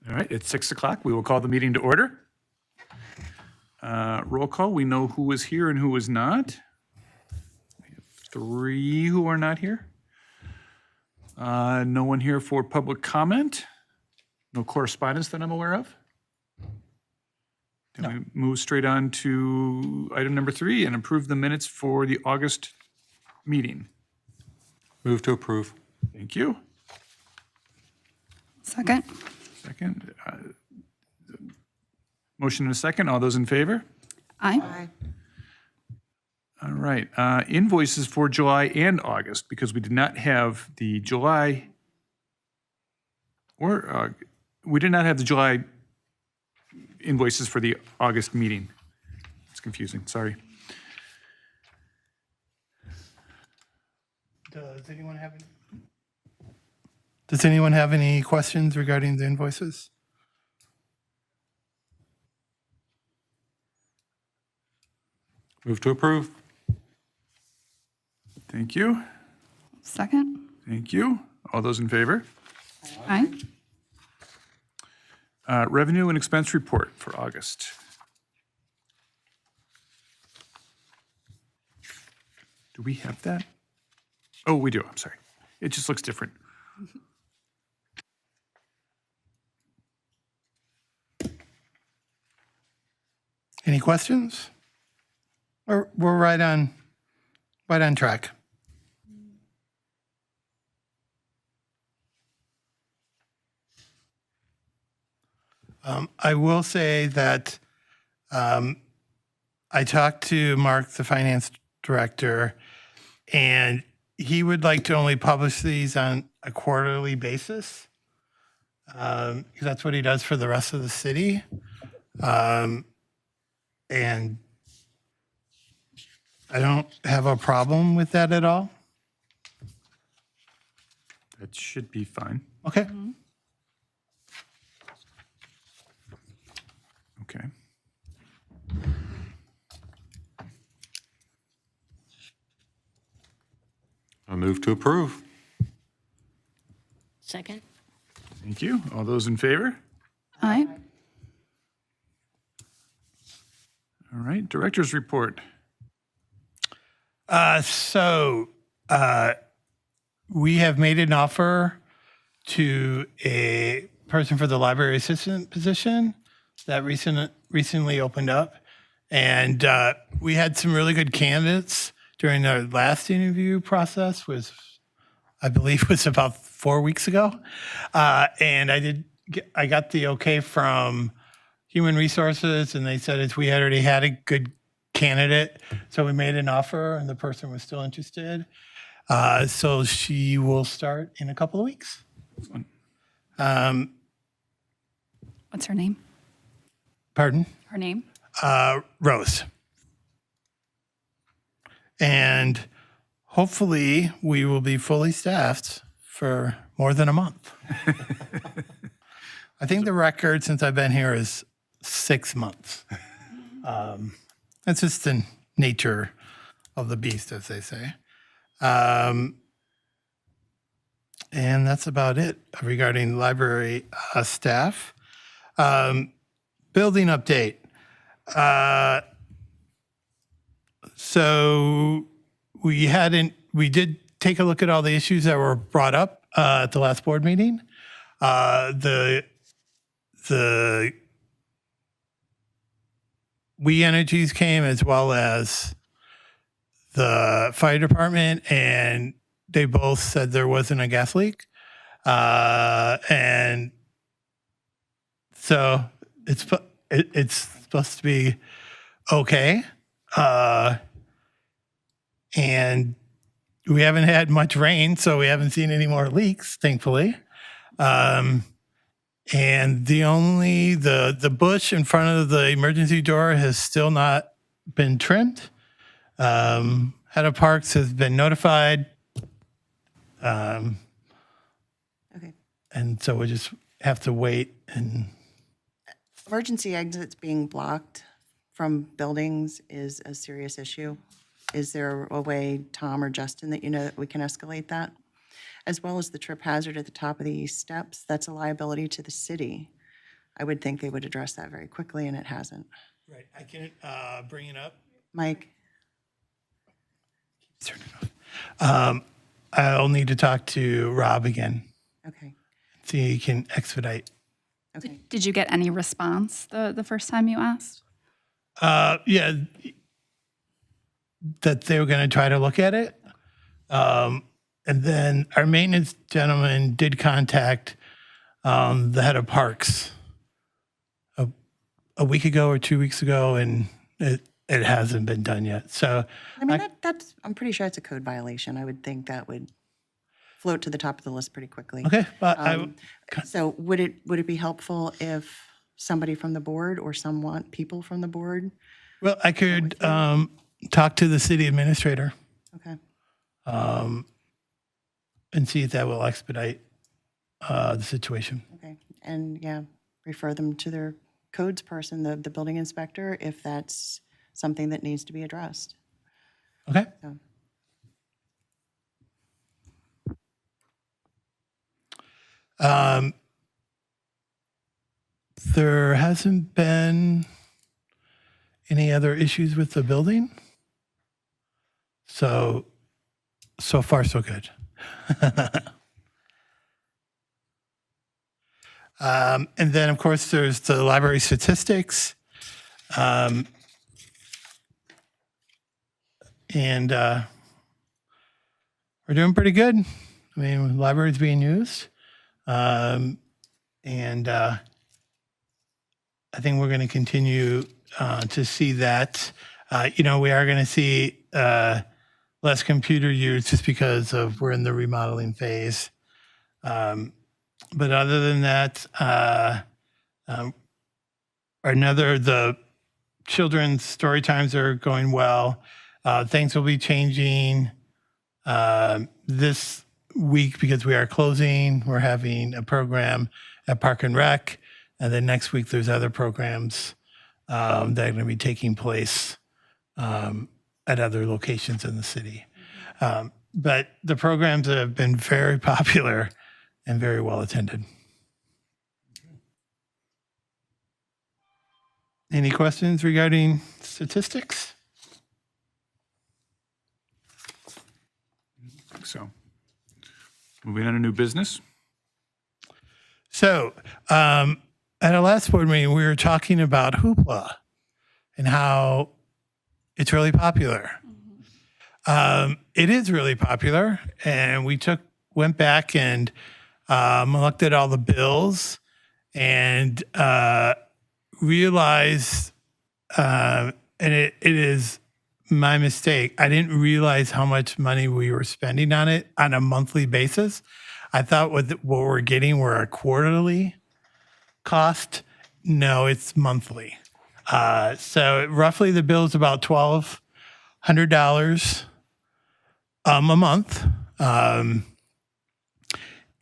All right, it's 6 o'clock. We will call the meeting to order. Roll call. We know who is here and who is not. We have 3 who are not here. No one here for public comment. No correspondence that I'm aware of. Then we move straight on to item number 3 and approve the minutes for the August meeting. Move to approve. Thank you. Second. Second. Motion and a second. All those in favor? Aye. All right. Invoices for July and August, because we did not have the July, or we did not have the July invoices for the August meeting. It's confusing, sorry. Does anyone have any questions regarding the invoices? Move to approve. Thank you. Second. Thank you. All those in favor? Aye. Revenue and expense report for August. Do we have that? Oh, we do. I'm sorry. It just looks different. Any questions? We're right on track. I will say that I talked to Mark, the finance director, and he would like to only publish these on a quarterly basis. 'Cause that's what he does for the rest of the city. And I don't have a problem with that at all. That should be fine. Okay. Okay. I move to approve. Second. Thank you. All those in favor? Aye. All right. Director's report. We have made an offer to a person for the library assistant position that recently opened up. And we had some really good candidates during our last interview process, I believe was about 4 weeks ago. And I got the okay from Human Resources, and they said we had already had a good candidate. So we made an offer, and the person was still interested. So she will start in a couple of weeks. What's her name? Pardon? Her name? Rose. And hopefully we will be fully staffed for more than a month. I think the record since I've been here is 6 months. That's just the nature of the beast, as they say. And that's about it regarding library staff. Building update. So we did take a look at all the issues that were brought up at the last board meeting. The We Energies came, as well as the fire department, and they both said there wasn't a gas leak. And so it's supposed to be okay. And we haven't had much rain, so we haven't seen any more leaks, thankfully. And the bush in front of the emergency door has still not been trimmed. Head of Parks has been notified. Okay. And so we just have to wait. And Emergency exits being blocked from buildings is a serious issue. Is there a way, Tom or Justin, that you know that we can escalate that? As well as the trip hazard at the top of the steps, that's a liability to the city. I would think they would address that very quickly, and it hasn't. Right, I can bring it up. Mike? Turn it off. I'll need to talk to Rob again, Okay, see if he can expedite. okay. Did you get any response the first time you asked? Yeah, that they were going to try to look at it. And then our maintenance gentleman did contact the head of parks a week ago or 2 weeks ago, and it hasn't been done yet. So I mean, I'm pretty sure it's a code violation. I would think that would float to the top of the list pretty quickly. okay, but So would it be helpful if somebody from the board or people from the board? well, I could talk to the city administrator Okay, and see if that will expedite the situation. okay. And yeah, refer them to their codes person, the building inspector, if that's something that needs to be addressed. Okay. So, There hasn't been any other issues with the building. So far, so good. And then, of course, there's the library statistics. And we're doing pretty good. I mean, the library's being used. And I think we're going to continue to see that. We are going to see less computer use just because we're in the remodeling phase. But other than that, the children's story times are going well. Things will be changing this week because we are closing. We're having a program at Park and Rec. And then next week, there's other programs that are going to be taking place at other locations in the city. But the programs have been very popular and very well attended. Any questions regarding statistics? So, moving on to new business. So, at our last board meeting, we were talking about Hoopla and how it's really popular. It is really popular, and we went back and looked at all the bills and realized, and it is my mistake. I didn't realize how much money we were spending on it on a monthly basis. I thought what we're getting were a quarterly cost. No, it's monthly. So roughly the bill is about $1,200 a month.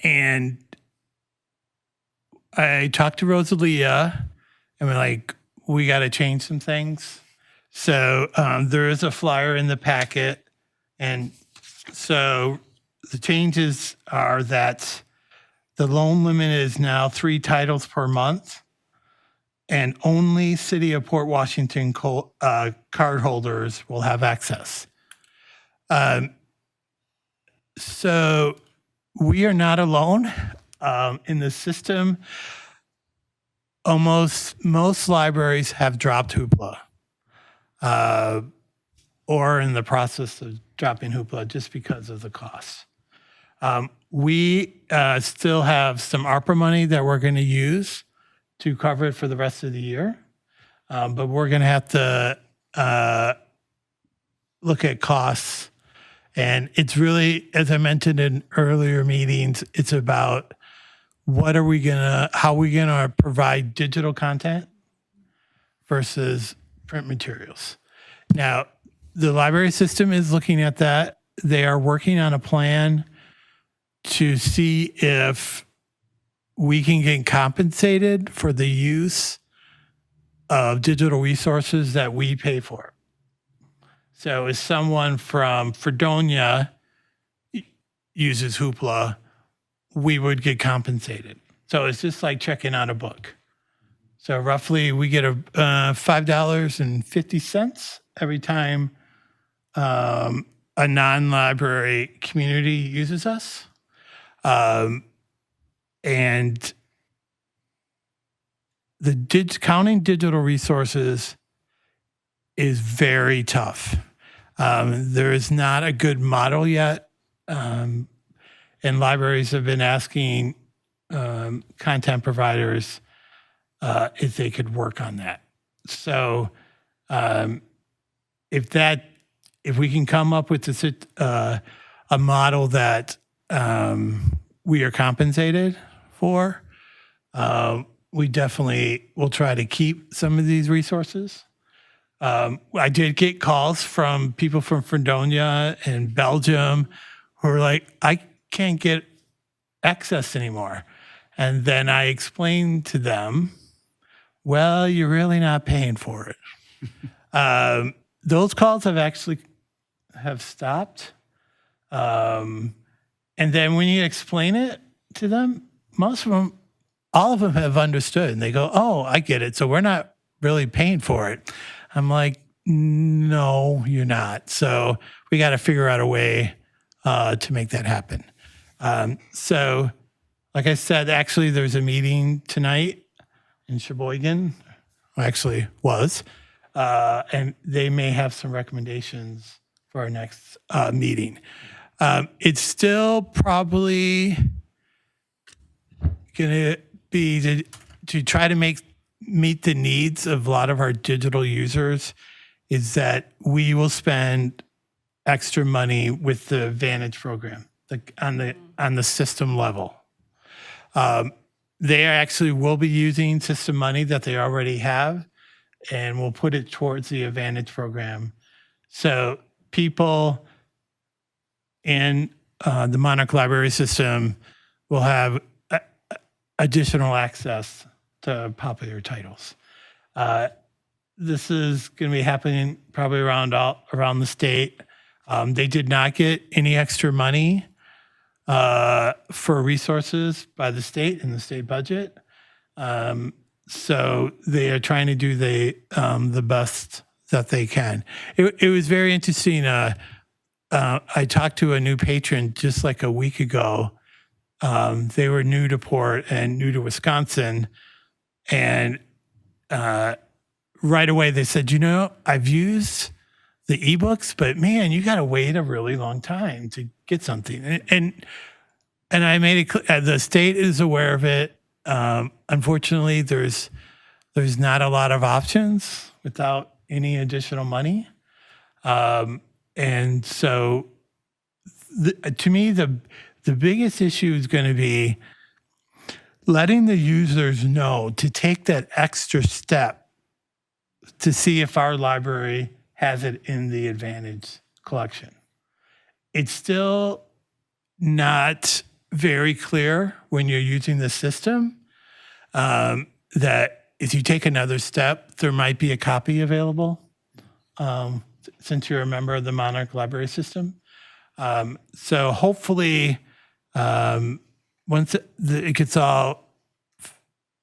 And I talked to Rosalia and we're like, we got to change some things. So there is a flyer in the packet. And so the changes are that the loan limit is now 3 titles per month, and only City of Port Washington cardholders will have access. So we are not alone in the system. Most libraries have dropped Hoopla or in the process of dropping Hoopla just because of the cost. We still have some ARPA money that we're going to use to cover it for the rest of the year. But we're going to have to look at costs. And it's really, as I mentioned in earlier meetings, it's about how are we going to provide digital content versus print materials. Now, the library system is looking at that. They are working on a plan to see if we can get compensated for the use of digital resources that we pay for. So if someone from Fredonia uses Hoopla, we would get compensated. So it's just like checking out a book. So roughly we get a $5.50 every time a non-library community uses us. And the counting digital resources is very tough. There is not a good model yet. And libraries have been asking content providers if they could work on that. So if we can come up with a model that we are compensated for, we definitely will try to keep some of these resources. I did get calls from people from Fredonia and Belgium who are like, I can't get access anymore. And then I explained to them, well, you're really not paying for it. Those calls have stopped. And then when you explain it to them, all of them have understood. And they go, oh, I get it. So we're not really paying for it. I'm like, no, you're not. So we got to figure out a way to make that happen. So like I said, actually, there's a meeting tonight in Sheboygan, actually was, and they may have some recommendations for our next meeting. It's still probably going to be to try to meet the needs of a lot of our digital users is that we will spend extra money with the Vantage program on the system level. They actually will be using system money that they already have, and we'll put it towards the Advantage program. So people in the Monarch Library system will have additional access to popular titles. This is going to be happening probably around the state. They did not get any extra money for resources by the state in the state budget. So they are trying to do the best that they can. It was very interesting. I talked to a new patron just like a week ago. They were new to Port and new to Wisconsin. And right away they said, I've used the ebooks, but man, you got to wait a really long time to get something. And I made it clear, the state is aware of it. Unfortunately, there's not a lot of options without any additional money. And so to me, the biggest issue is going to be letting the users know to take that extra step to see if our library has it in the Advantage collection. It's still not very clear when you're using the system that if you take another step, there might be a copy available since you're a member of the Monarch Library System. So hopefully, once it gets all,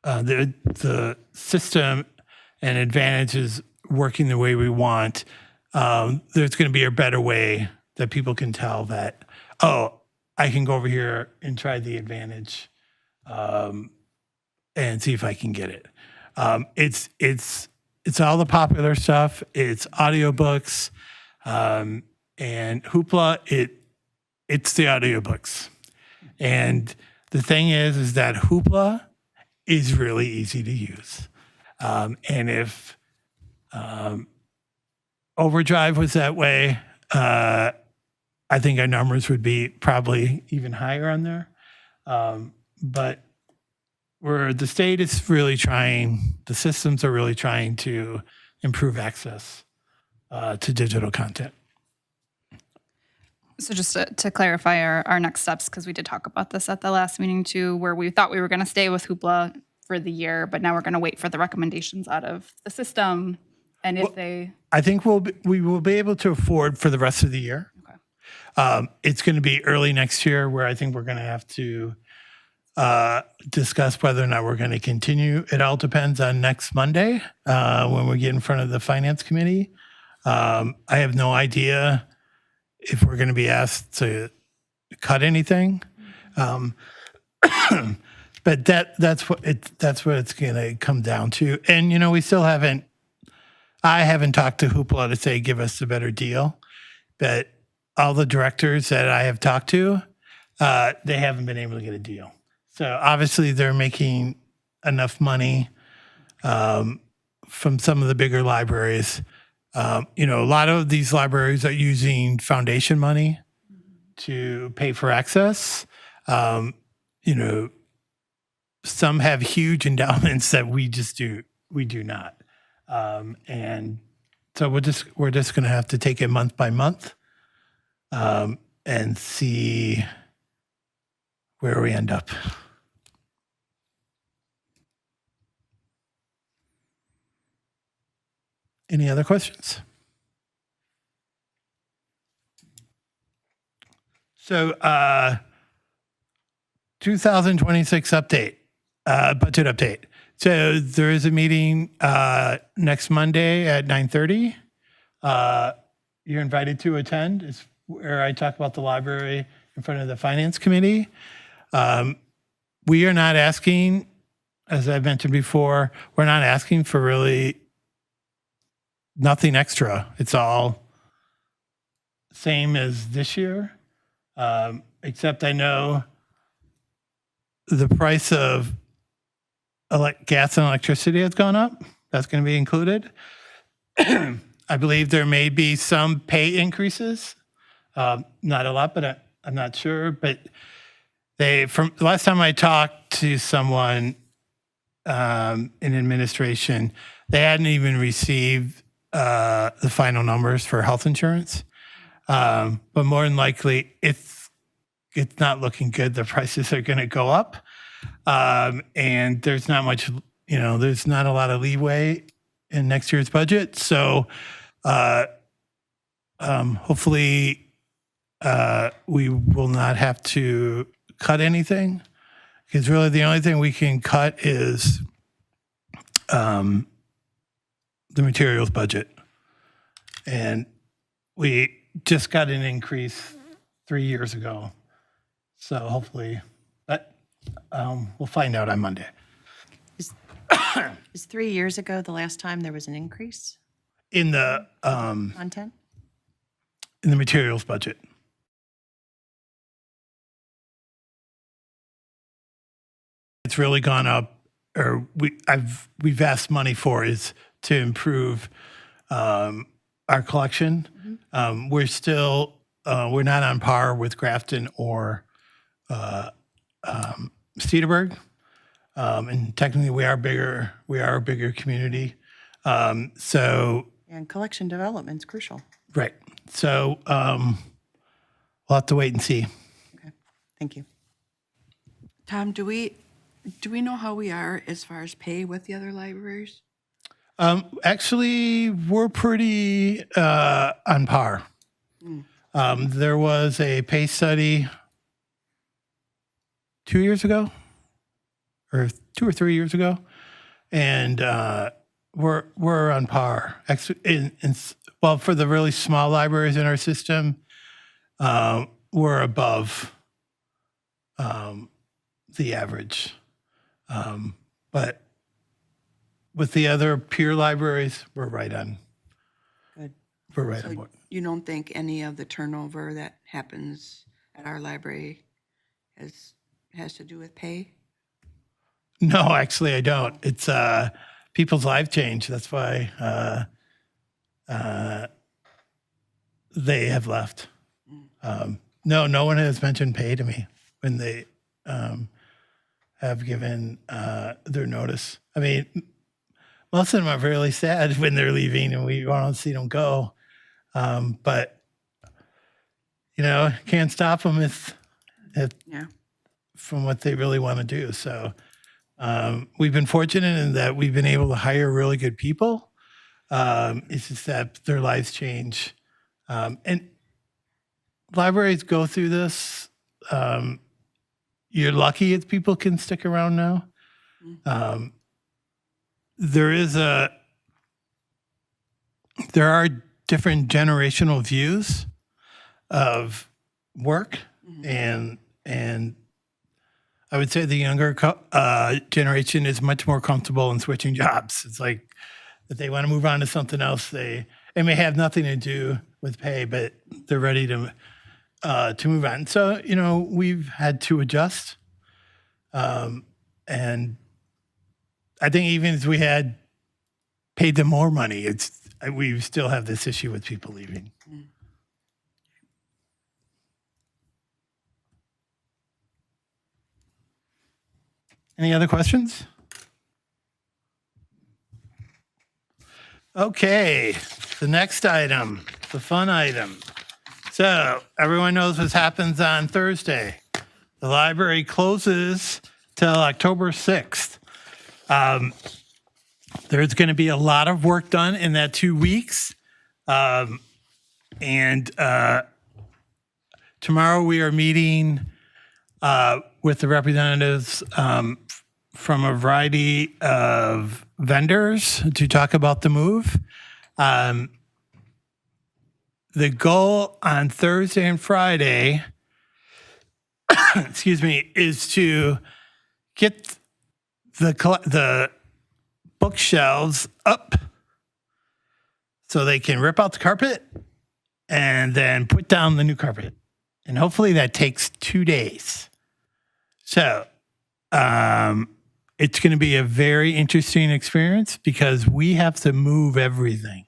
the system and Advantage is working the way we want, there's going to be a better way that people can tell that, oh, I can go over here and try the Advantage and see if I can get it. It's all the popular stuff. It's audiobooks and Hoopla. It's the audiobooks. And the thing is that Hoopla is really easy to use. And if Overdrive was that way, I think our numbers would be probably even higher on there. But where the state is really trying, the systems are really trying to improve access to digital content. So just to clarify our next steps, because we did talk about this at the last meeting too, where we thought we were going to stay with Hoopla for the year, but now we're going to wait for the recommendations out of the system. And if I think we will be able to afford for the rest of the year. Okay. It's going to be early next year where I think we're going to have to discuss whether or not we're going to continue. It all depends on next Monday when we get in front of the Finance Committee. I have no idea if we're going to be asked to cut anything. But that's what it's going to come down to. And, we still I haven't talked to Hoopla to say, give us a better deal. But all the directors that I have talked to, they haven't been able to get a deal. So obviously they're making enough money from some of the bigger libraries. A lot of these libraries are using foundation money to pay for access. Some have huge endowments that we do not. And so we're just going to have to take it month by month and see where we end up. Any other questions? So 2026 update, budget update. So there is a meeting next Monday at 9:30. You're invited to attend. It's where I talk about the library in front of the Finance Committee. We are not asking, as I've mentioned before, we're not asking for really nothing extra. It's all same as this year, except I know the price of gas and electricity has gone up. That's going to be included. I believe there may be some pay increases. Not a lot, but I'm not sure. But from the last time I talked to someone in administration, they hadn't even received the final numbers for health insurance. But more than likely, it's not looking good. The prices are going to go up. And there's not much, there's not a lot of leeway in next year's budget. So hopefully we will not have to cut anything, because really the only thing we can cut is the materials budget. And we just got an increase 3 years ago. So hopefully we'll find out on Monday. Is 3 years ago the last time there was an increase In the content? in the materials budget. It's really gone up, or we've asked money for is to improve our collection. We're still we're not on par with Grafton or Cedarburg. And technically we are bigger. We are a bigger community. So And collection development's crucial. right. So we'll have to wait and see. Okay, thank you. Tom, do we know how we are as far as pay with the other libraries? Actually, we're pretty on par. There was a pay study 2 years ago, or 2 or 3 years ago, and we're on par. Actually, well, for the really small libraries in our system, we're above the average. But with the other peer libraries, we're right on. Good. We're right on So board. you don't think any of the turnover that happens at our library has to do with pay? No, actually, I don't. It's people's life change. That's why they have left. No one has mentioned pay to me when they have given their notice. I mean, most of them are really sad when they're leaving and we want to see them go. But, can't stop them if Yeah. from what they really want to do. So we've been fortunate in that we've been able to hire really good people. It's just that their lives change. And libraries go through this. you're lucky if people can stick around now. There are different generational views of work, and I would say the younger generation is much more comfortable in switching jobs. It's like if they want to move on to something else, it may have nothing to do with pay, but they're ready to move on. So, we've had to adjust. And I think even if we had paid them more money, we still have this issue with people leaving. Any other questions? Okay, the next item, the fun item. So everyone knows what happens on Thursday. The library closes till October 6th. There's going to be a lot of work done in that 2 weeks. And tomorrow we are meeting with the representatives from a variety of vendors to talk about the move. The goal on Thursday and Friday, excuse me, is to get the bookshelves up so they can rip out the carpet and then put down the new carpet. And hopefully that takes 2 days. So it's going to be a very interesting experience because we have to move everything.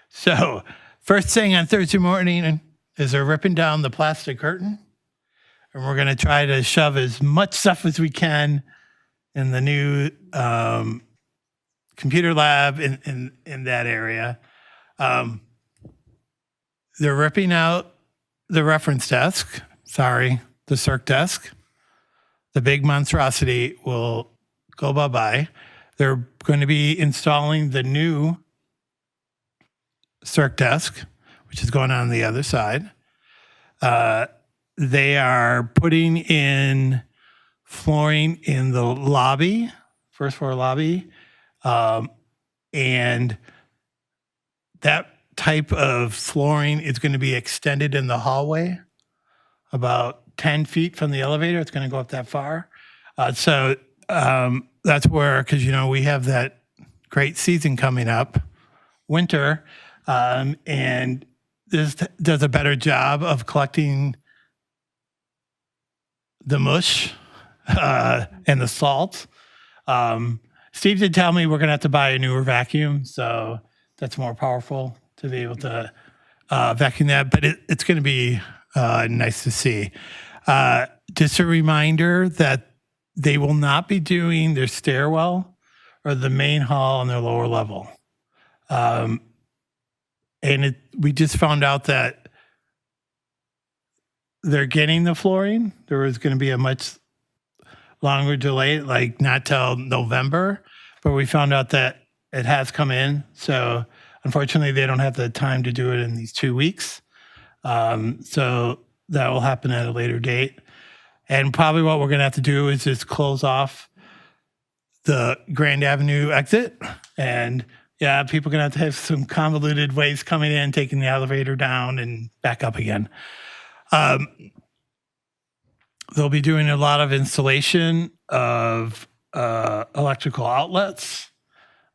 So first thing on Thursday morning is they're ripping down the plastic curtain. And we're going to try to shove as much stuff as we can in the new computer lab in that area. They're ripping out the reference desk. The circ desk. The big monstrosity will go bye-bye. They're going to be installing the new circ desk, which is going on the other side. They are putting in flooring in the lobby, first floor lobby, and that type of flooring is going to be extended in the hallway about 10 feet from the elevator. It's going to go up that far. So that's where, because, we have that great season coming up, winter, and this does a better job of collecting the mush and the salt. Steve did tell me we're going to have to buy a newer vacuum, so that's more powerful to be able to vacuum that, but it's going to be nice to see. Just a reminder that they will not be doing their stairwell or the main hall on their lower level. And we just found out that they're getting the flooring. There was going to be a much longer delay, like not till November, but we found out that it has come in. So unfortunately, they don't have the time to do it in these 2 weeks. So that will happen at a later date. And probably what we're going to have to do is just close off the Grand Avenue exit. And yeah, people are going to have some convoluted ways coming in, taking the elevator down and back up again. They'll be doing a lot of installation of electrical outlets.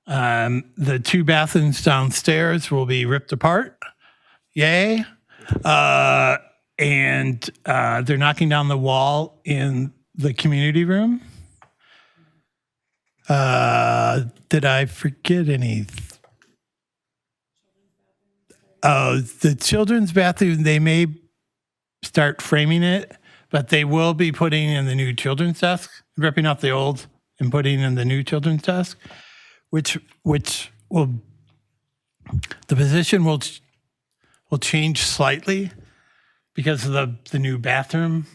The 2 bathrooms downstairs will be ripped apart. Yay. And they're knocking down the wall in the community room. Did I forget any? Oh, the children's bathroom, they may start framing it, but they will be putting in the new children's desk, ripping out the old and putting in the new children's desk, which will, the position will change slightly because of the new bathroom.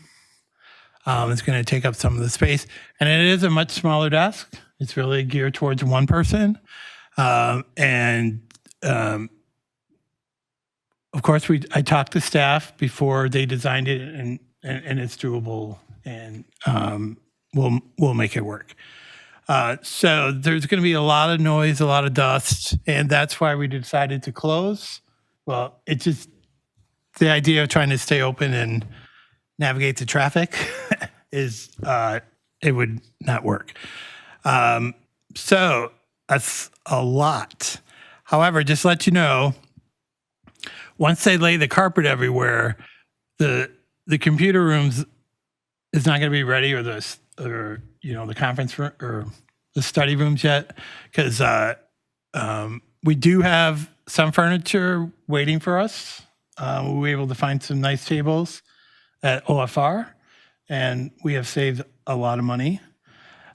It's going to take up some of the space, and it is a much smaller desk. It's really geared towards one person. Of course, I talked to staff before they designed it, and it's doable and we'll make it work. So there's going to be a lot of noise, a lot of dust, and that's why we decided to close. Well, it's just the idea of trying to stay open and navigate the traffic is it would not work. So that's a lot. However, just to let you know, once they lay the carpet everywhere, the computer rooms is not going to be ready, or the conference room or the study rooms yet, because we do have some furniture waiting for us. We were able to find some nice tables at OFR, and we have saved a lot of money.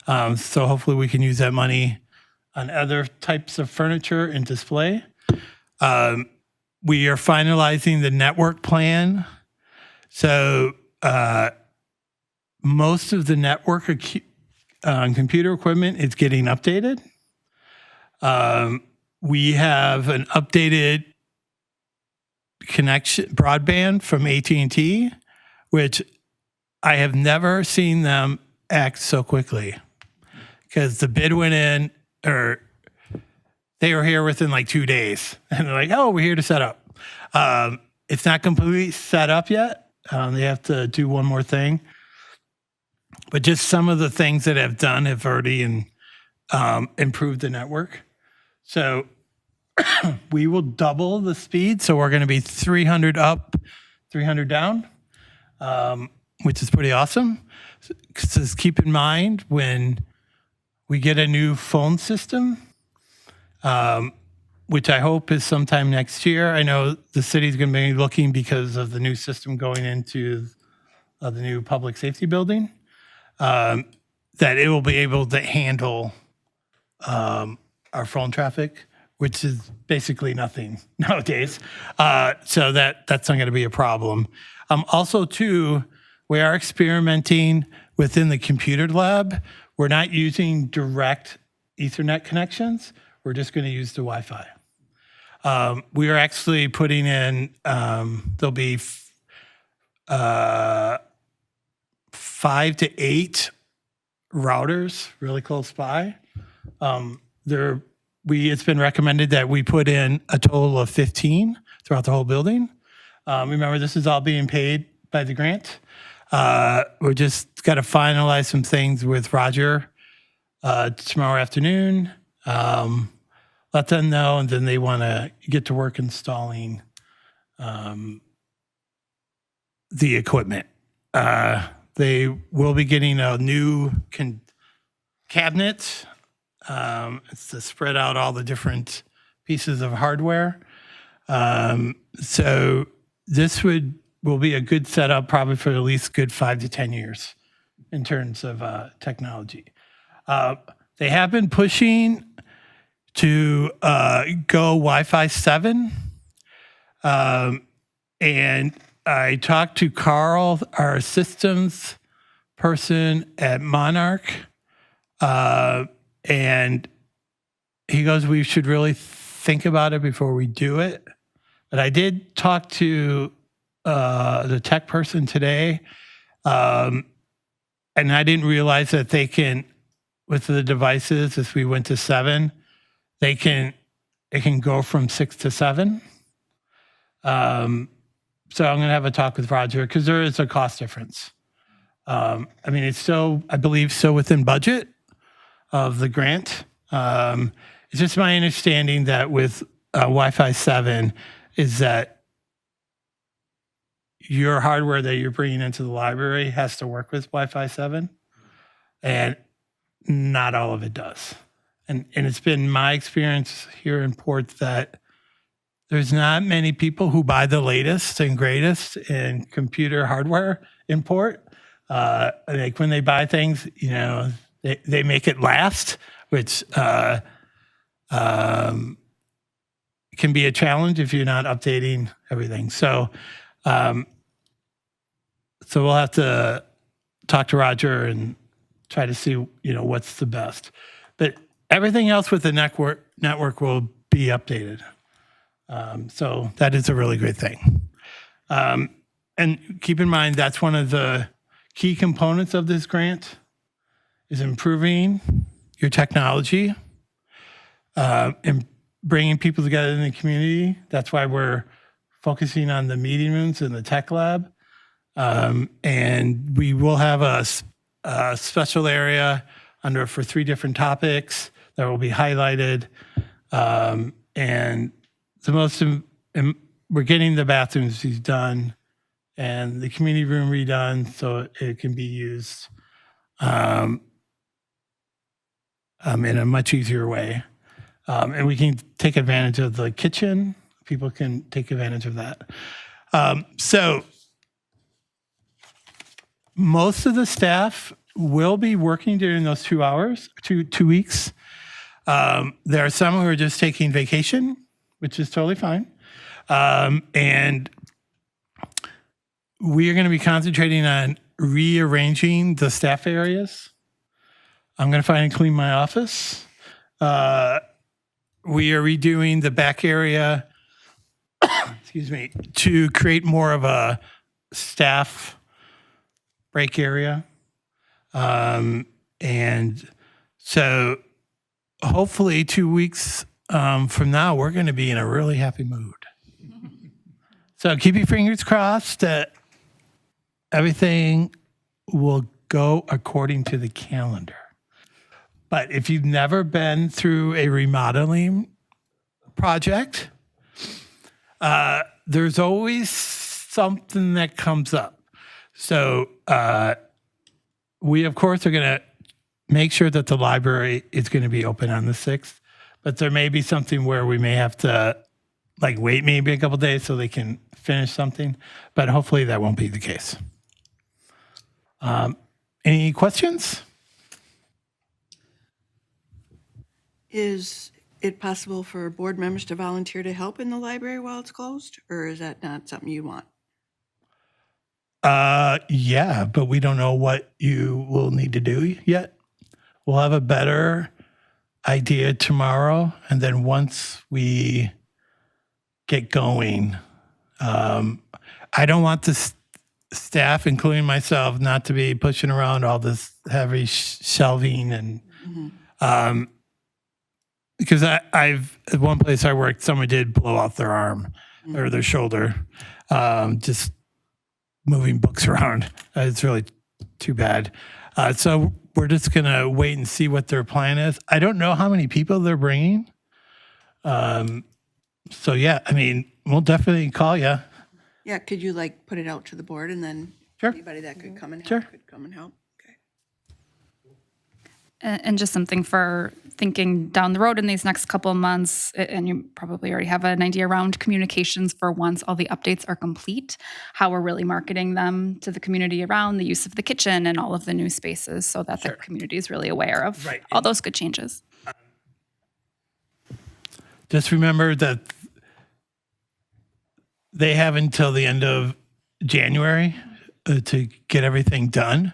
So hopefully we can use that money on other types of furniture and display. We are finalizing the network plan. So most of the network computer equipment is getting updated. We have an updated connection broadband from AT&T, which I have never seen them act so quickly, because the bid went in, or they were here within like 2 days, and they're like, "Oh, we're here to set up." It's not completely set up yet. They have to do one more thing, but just some of the things that have done have already improved the network. So we will double the speed. So we're going to be 300 up, 300 down, which is pretty awesome. Just keep in mind, when we get a new phone system, which I hope is sometime next year. I know the city's going to be looking because of the new system going into the new public safety building, that it will be able to handle our phone traffic, which is basically nothing nowadays. So that's not going to be a problem. Also, too, we are experimenting within the computer lab. We're not using direct Ethernet connections. We're just going to use the Wi-Fi. We are actually putting in, there'll be 5 to 8 routers really close by. It's been recommended that we put in a total of 15 throughout the whole building. Remember, this is all being paid by the grant. We're just got to finalize some things with Roger tomorrow afternoon. Let them know, and then they want to get to work installing the equipment. They will be getting a new cabinet. It's to spread out all the different pieces of hardware. So this will be a good setup, probably for at least good 5 to 10 years in terms of technology. They have been pushing to go Wi-Fi 7. And I talked to Carl, our systems person at Monarch, and he goes, we should really think about it before we do it. But I did talk to the tech person today, and I didn't realize that they can, with the devices, as we went to 7, it can go from 6 to 7. So I'm going to have a talk with Roger, because there is a cost difference. I mean, it's still, I believe, still within budget of the grant. It's just my understanding that with Wi-Fi 7 is that your hardware that you're bringing into the library has to work with Wi-Fi 7, and not all of it does. And it's been my experience here in Port that there's not many people who buy the latest and greatest in computer hardware in Port. Like when they buy things, they make it last, which can be a challenge if you're not updating everything. So we'll have to talk to Roger and try to see, what's the best. But everything else with the network will be updated. So that is a really great thing. And keep in mind, that's one of the key components of this grant is improving your technology and bringing people together in the community. That's why we're focusing on the meeting rooms and the tech lab. And we will have a special area for 3 different topics that will be highlighted. And we're getting the bathrooms done and the community room redone so it can be used in a much easier way. And we can take advantage of the kitchen. People can take advantage of that. So most of the staff will be working during those 2 hours, 2 weeks. There are some who are just taking vacation, which is totally fine. And we are going to be concentrating on rearranging the staff areas. I'm going to find and clean my office. We are redoing the back area, excuse me, to create more of a staff break area. And so hopefully 2 weeks from now, we're going to be in a really happy mood. So keep your fingers crossed that everything will go according to the calendar. But if you've never been through a remodeling project, there's always something that comes up. So we, of course, are going to make sure that the library is going to be open on the 6th. But there may be something where we may have to wait maybe a couple days so they can finish something. But hopefully that won't be the case. Any questions? Is it possible for board members to volunteer to help in the library while it's closed? Or is that not something you want? Yeah, but we don't know what you will need to do yet. We'll have a better idea tomorrow. And then once we get going, I don't want the staff, including myself, not to be pushing around all this heavy shelving and, because I've at one place I worked, someone did blow out their arm or their shoulder, just moving books around. It's really too bad. So we're just going to wait and see what their plan is. I don't know how many people they're bringing. So yeah, I mean, we'll definitely call you. Yeah, could you put it out to the board and then Sure. anybody that could come and Sure. help could come and help? Okay. And just something for thinking down the road in these next couple of months, and you probably already have an idea around communications for once all the updates are complete, how we're really marketing them to the community around the use of the kitchen and all of the new spaces so that the community is really aware of Right. all those good changes. Just remember that they have until the end of January to get everything done.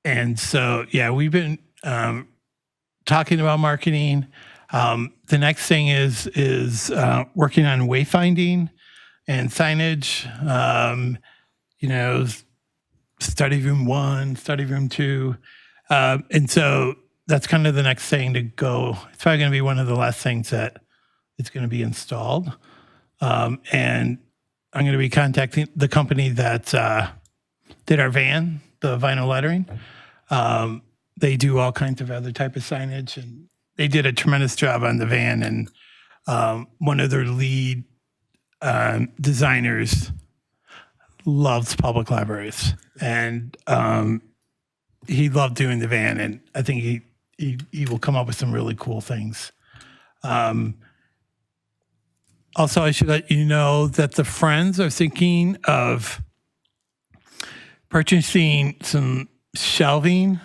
And so, yeah, we've been talking about marketing. The next thing is working on wayfinding and signage. Study room 1, study room 2, and so that's kind of the next thing to go. It's probably going to be one of the last things that it's going to be installed. And I'm going to be contacting the company that did our van, the vinyl lettering. They do all kinds of other type of signage, and they did a tremendous job on the van. And one of their lead designers loves public libraries, and he loved doing the van. And I think he will come up with some really cool things. Also, I should let you know that the Friends are thinking of purchasing some shelving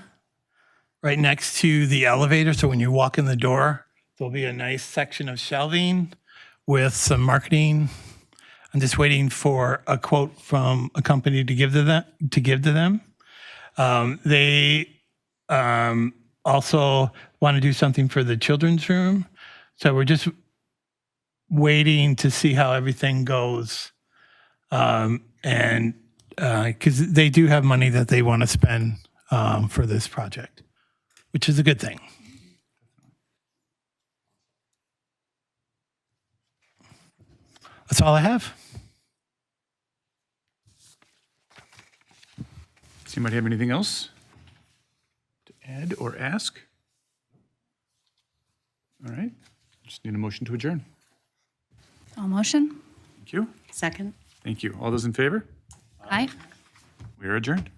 right next to the elevator. So when you walk in the door, there'll be a nice section of shelving with some marketing. I'm just waiting for a quote from a company to give to them. They also want to do something for the children's room. So we're just waiting to see how everything goes. And because they do have money that they want to spend for this project, which is a good thing. That's all I have. Does anybody have anything else to add or ask? All right, just need a motion to adjourn. All motion? Thank you. Second? Thank you. All those in favor? Aye. We are adjourned.